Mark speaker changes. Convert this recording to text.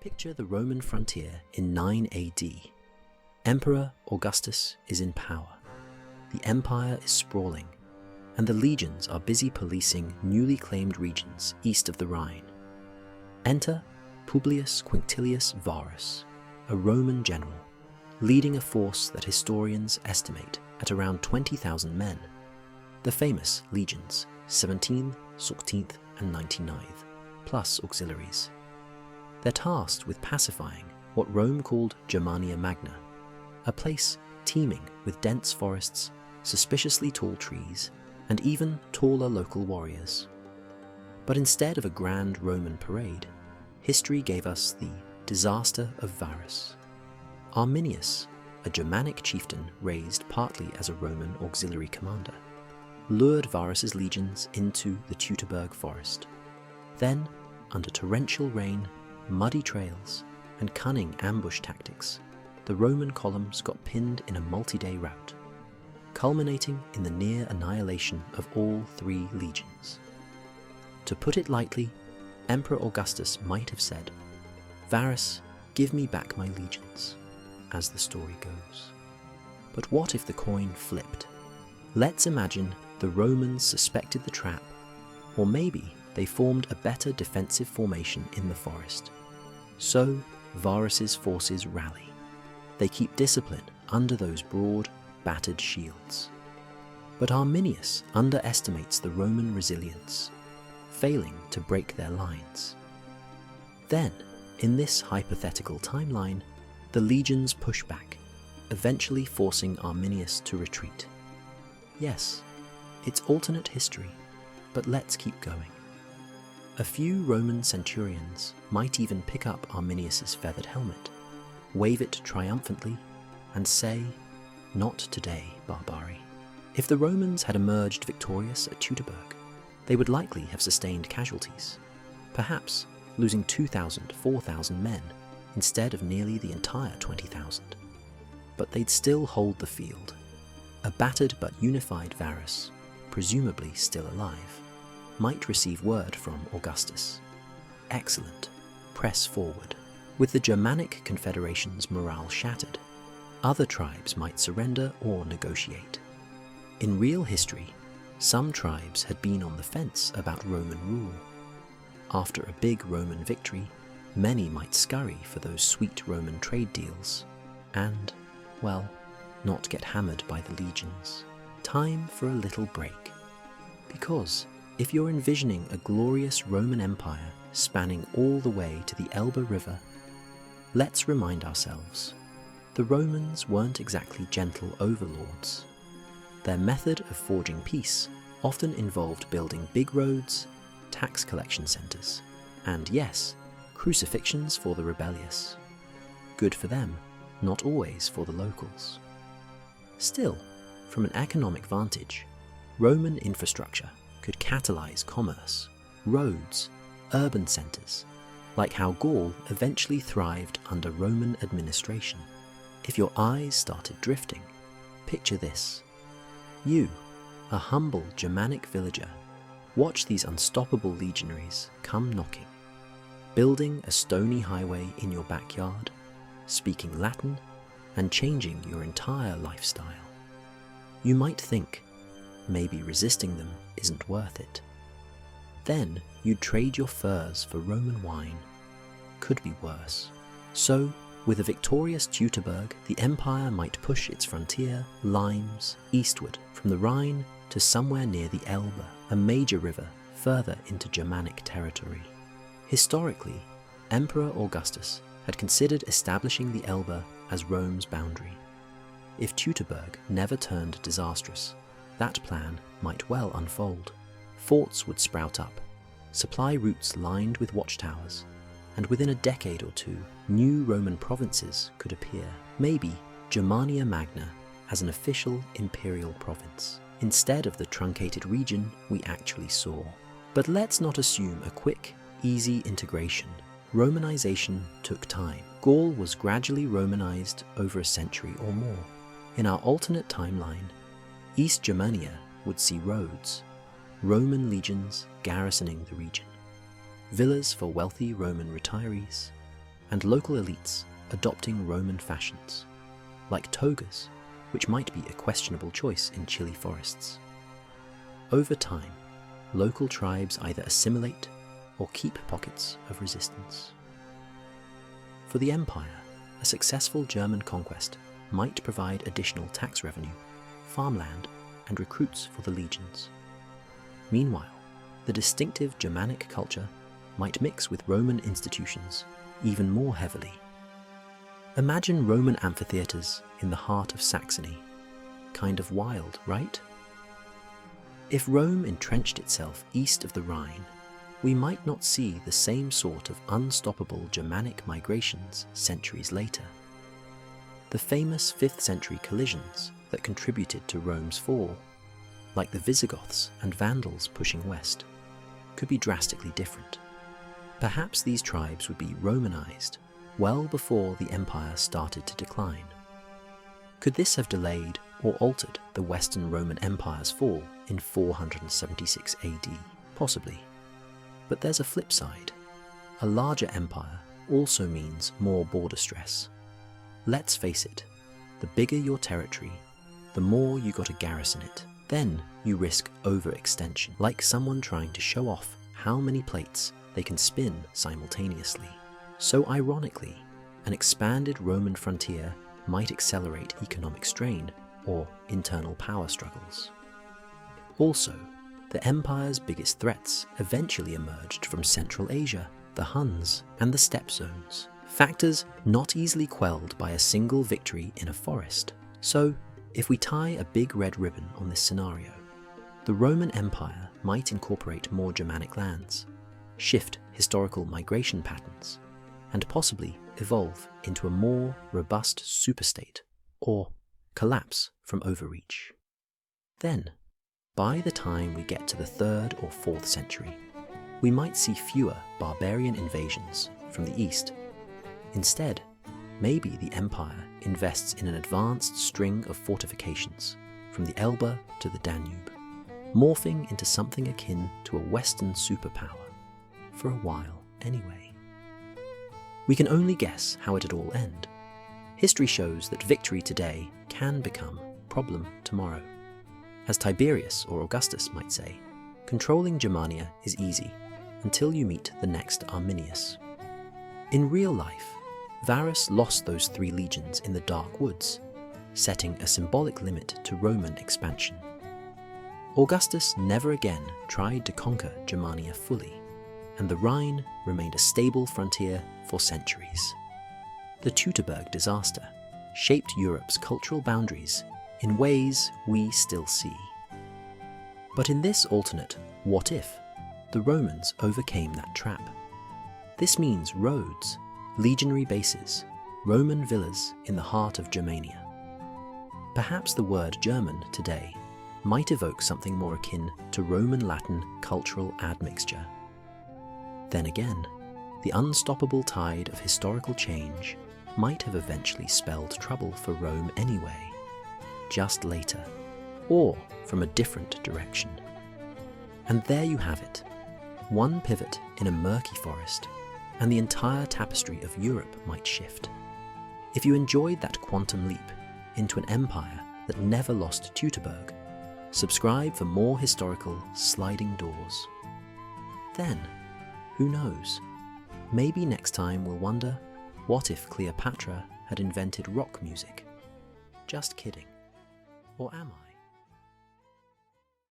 Speaker 1: Picture the Roman frontier in 9 AD. Emperor Augustus is in power. The empire is sprawling, and the legions are busy policing newly claimed regions east of the Rhine. Enter Publius Quinctilius Varus, a Roman general, leading a force that historians estimate at around 20,000 men. The famous legions 17th, 16th, and 99th, plus auxiliaries. They're tasked with pacifying what Rome called Germania Magna, a place teeming with dense forests, suspiciously tall trees, and even taller local warriors. But instead of a grand Roman parade, history gave us the disaster of Varus. Arminius, a Germanic chieftain raised partly as a Roman auxiliary commander, lured Varus's legions into the Teutoburg forest. Then, under torrential rain, muddy trails, and cunning ambush tactics, the Roman columns got pinned in a multi-day rout, culminating in the near annihilation of all three legions. To put it lightly, Emperor Augustus might have said, "Varus, give me back my legions," as the story goes. But what if the coin flipped? Let's imagine the Romans suspected the trap, or maybe they formed a better defensive formation in the forest. So Varus's forces rally. They keep discipline under those broad, battered shields. But Arminius underestimates the Roman resilience, failing to break their lines. Then, in this hypothetical timeline, the legions push back, eventually forcing Arminius to retreat. Yes, it's alternate history, but let's keep going. A few Roman centurions might even pick up Arminius's feathered helmet, wave it triumphantly, and say, "Not today, barbari." If the Romans had emerged victorious at Teutoburg, they would likely have sustained casualties, perhaps losing 2,000, 4,000 men instead of nearly the entire 20,000. But they'd still hold the field. A battered but unified Varus, presumably still alive, might receive word from Augustus. Excellent, press forward. With the Germanic confederation's morale shattered, other tribes might surrender or negotiate. In real history, some tribes had been on the fence about Roman rule. After a big Roman victory, many might scurry for those sweet Roman trade deals and, well, not get hammered by the legions. Time for a little break. Because if you're envisioning a glorious Roman Empire spanning all the way to the Elbe River, let's remind ourselves, the Romans weren't exactly gentle overlords. Their method of forging peace often involved building big roads, tax collection centres, and yes, crucifixions for the rebellious. Good for them, not always for the locals. Still, from an economic vantage, Roman infrastructure could catalyse commerce, roads, urban centres, like how Gaul eventually thrived under Roman administration. If your eyes started drifting, picture this. You, a humble Germanic villager, watch these unstoppable legionaries come knocking, building a stony highway in your backyard, speaking Latin, and changing your entire lifestyle. You might think, maybe resisting them isn't worth it. Then you'd trade your furs for Roman wine. Could be worse. So, with a victorious Teutoburg, the empire might push its frontier, limes, eastward from the Rhine to somewhere near the Elbe, a major river further into Germanic territory. Historically, Emperor Augustus had considered establishing the Elbe as Rome's boundary. If Teutoburg never turned disastrous, that plan might well unfold. Forts would sprout up, supply routes lined with watchtowers, and within a decade or two, new Roman provinces could appear. Maybe Germania Magna as an official imperial province, instead of the truncated region we actually saw. But let's not assume a quick, easy integration. Romanization took time. Gaul was gradually Romanized over a century or more. In our alternate timeline, East Germania would see roads, Roman legions garrisoning the region, villas for wealthy Roman retirees, and local elites adopting Roman fashions, like togas, which might be a questionable choice in chilly forests. Over time, local tribes either assimilate or keep pockets of resistance. For the empire, a successful German conquest might provide additional tax revenue, farmland, and recruits for the legions. Meanwhile, the distinctive Germanic culture might mix with Roman institutions even more heavily. Imagine Roman amphitheatres in the heart of Saxony. Kind of wild, right? If Rome entrenched itself east of the Rhine, we might not see the same sort of unstoppable Germanic migrations centuries later. The famous 5th century collisions that contributed to Rome's fall, like the Visigoths and Vandals pushing west, could be drastically different. Perhaps these tribes would be Romanized well before the empire started to decline. Could this have delayed or altered the Western Roman Empire's fall in 476 AD? Possibly. But there's a flip side. A larger empire also means more border stress. Let's face it, the bigger your territory, the more you got to garrison it. Then you risk overextension, like someone trying to show off how many plates they can spin simultaneously. So ironically, an expanded Roman frontier might accelerate economic strain or internal power struggles. Also, the empire's biggest threats eventually emerged from Central Asia, the Huns, and the steppe zones, factors not easily quelled by a single victory in a forest. So, if we tie a big red ribbon on this scenario, the Roman Empire might incorporate more Germanic lands, shift historical migration patterns, and possibly evolve into a more robust superstate, or collapse from overreach. Then, by the time we get to the 3rd or 4th century, we might see fewer barbarian invasions from the east. Instead, maybe the empire invests in an advanced string of fortifications from the Elbe to the Danube, morphing into something akin to a Western superpower, for a while anyway. We can only guess how it'd all end. History shows that victory today can become problem tomorrow. As Tiberius or Augustus might say, controlling Germania is easy until you meet the next Arminius. In real life, Varus lost those 3 legions in the dark woods, setting a symbolic limit to Roman expansion. Augustus never again tried to conquer Germania fully, and the Rhine remained a stable frontier for centuries. The Teutoburg disaster shaped Europe's cultural boundaries in ways we still see. But in this alternate what if, the Romans overcame that trap. This means roads, legionary bases, Roman villas in the heart of Germania. Perhaps the word German today might evoke something more akin to Roman Latin cultural admixture. Then again, the unstoppable tide of historical change might have eventually spelled trouble for Rome anyway, just later, or from a different direction. And there you have it, one pivot in a murky forest, and the entire tapestry of Europe might shift. If you enjoyed that quantum leap into an empire that never lost Teutoburg, subscribe for more historical sliding doors. Then, who knows, maybe next time we'll wonder, what if Cleopatra had invented rock music? Just kidding. Or am I?